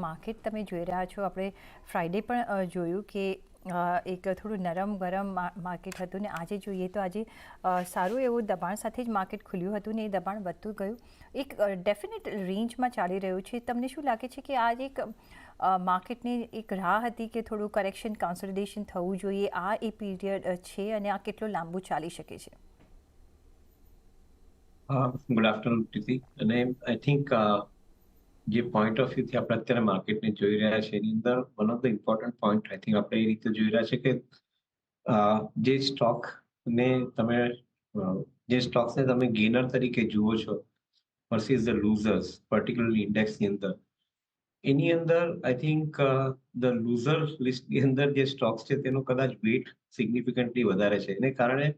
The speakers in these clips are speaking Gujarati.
માર્કેટ તમે જોઈ રહ્યા છો, આપણે ફ્રાઈડે પણ જોયું કે એક થોડું નરમ ગરમ માર્કેટ હતું ને આજે જોઈએ તો આજે સારું એવું દબાણ સાથે જ માર્કેટ ખુલ્યું હતું ને એ દબાણ વધતું ગયું, એક ડેફિનેટ રેન્જમાં ચાલી રહ્યું છે. તમને શું લાગે છે કે આજે એક માર્કેટની એક રાહ હતી કે થોડું કરેક્શન કન્સોલિડેશન થવું જોઈએ, આ એ પીરિયડ છે અને આ કેટલો લાંબુ ચાલી શકે છે? ગુડ આફ્ટરનૂન પ્રીતિ. અને આઈ થિંક જે પોઈન્ટ ઓફ વ્યૂથી આપણે અત્યારે માર્કેટને જોઈ રહ્યા છે એની અંદર one of the important point I think આપણે એ રીતે જોઈ રહ્યા છે કે જે સ્ટોકને તમે જે સ્ટોક્સને તમે ગેનર તરીકે જુઓ છો વર્સિસ ધ લૂઝર્સ, પર્ટિક્યુલરલી ઇન્ડેક્સની અંદર, એની અંદર આઈ થિંક ધ લૂઝર લિસ્ટની અંદર જે સ્ટોક્સ છે તેનો કદાચ વેટ સિગ્નિફિકન્ટલી વધારે છે. એને કારણે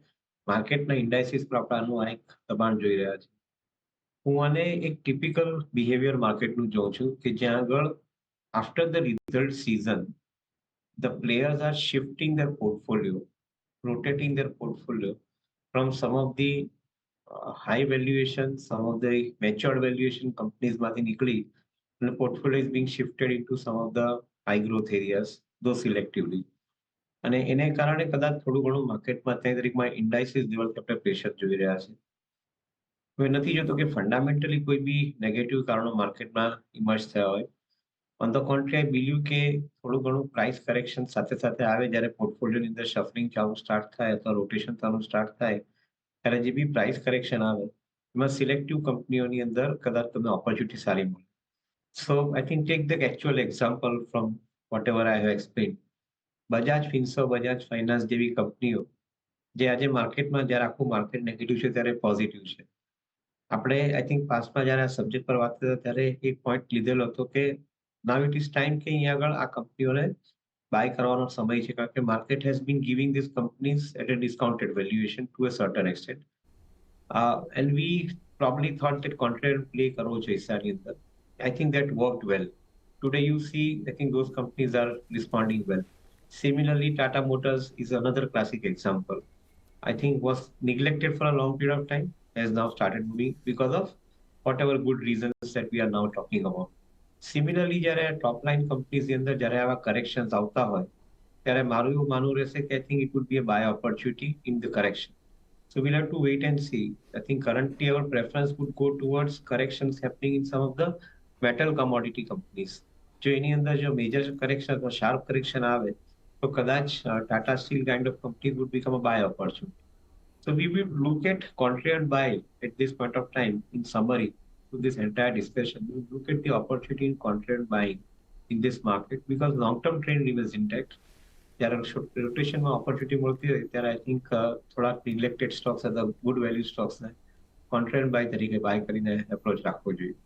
માર્કેટના ઇન્ડાઇસીસ પર આપણે આનું એક દબાણ જોઈ રહ્યા છે. હું આને એક ટિપિકલ બિહેવિયર માર્કેટનું જોઉં છું કે જ્યાં આગળ after the result season the players are shifting their portfolio, rotating their portfolio from some of the high valuation, some of the matured valuation કંપનીઝમાંથી નીકળી અને portfolio is being shifted into some of the high growth areas, though selectively. અને એને કારણે કદાચ થોડું ઘણું માર્કેટમાં ત્યાં દરેકમાં ઇન્ડાઇસીસ લેવલ આપણે પ્રેશર જોઈ રહ્યા છે. હવે નથી જોતો કે ફંડામેન્ટલી કોઈ બી નેગેટિવ કારણો માર્કેટમાં ઇમર્જ થયા હોય. On the country I believe કે થોડું ઘણું પ્રાઇસ કરેક્શન સાથે સાથે આવે જ્યારે પોર્ટફોલિયોની અંદર શફલિંગ ચાલુ સ્ટાર્ટ થાય અથવા રોટેશન થવાનું સ્ટાર્ટ થાય ત્યારે જે બી પ્રાઇસ કરેક્શન આવે એમાં સિલેક્ટિવ કંપનીઓની અંદર કદાચ તમને ઓપોર્ચ્યુનિટી સારી મળે. So I think take the actual example from whatever I have explain. Bajaj Finserv, Bajaj Finance જેવી કંપનીઓ જે આજે માર્કેટમાં જ્યારે આખું માર્કેટ નેગેટિવ છે ત્યારે પોઝિટિવ છે. આપણે આઈ થિંક પાસ્ટમાં જ્યારે આ સબ્જેક્ટ પર વાત કરતા ત્યારે એક પોઈન્ટ લીધેલો હતો કે નાવ ઇટ ઇઝ ટાઈમ કે અહીંયા આગળ આ કંપનીઓને બાય કરવાનો સમય છે, કારણ કે market has been giving this companies at a discounted valuation to a certain extent. And we probably thought that contrarian play કરવો છે હિસ્સાની અંદર. I think that worked well. Today you see, I think those companies are responding well. Similarly, Tata Motors is another classic example. I think was neglected for a long period of time, has now started moving because of whatever good reasons that we are now talking about. Similarly, જ્યારે ટોપ લાઇન કંપનીઝની અંદર જ્યારે આવા કરેક્શન્સ આવતા હોય ત્યારે મારું એવું માનવું રહેશે કે I think it would be a buy opportunity in the correction. So we'll have to wait and see. I think currently our preference would go towards corrections happening in some of the metal commodity companies. જો એની અંદર જો મેજર કરેક્શન અથવા શાર્પ કરેક્શન આવે તો કદાચ Tata steel kind of company would become a buy opportunity. So we will look at contrarian buy at this point of time. In summary to this entire discussion, we will look at the opportunity in contrarian buying in this market because long-term trend remains intact. જ્યારે રોટેશનમાં ઓપોર્ચ્યુનિટી મળતી હોય ત્યારે આઈ થિંક થોડાક નિગ્લેક્ટેડ સ્ટોક્સ અથવા ગુડ વેલ્યુ સ્ટોક્સને કોન્ટ્રારિયન બાય તરીકે બાય કરીને એપ્રોચ રાખવો જોઈએ.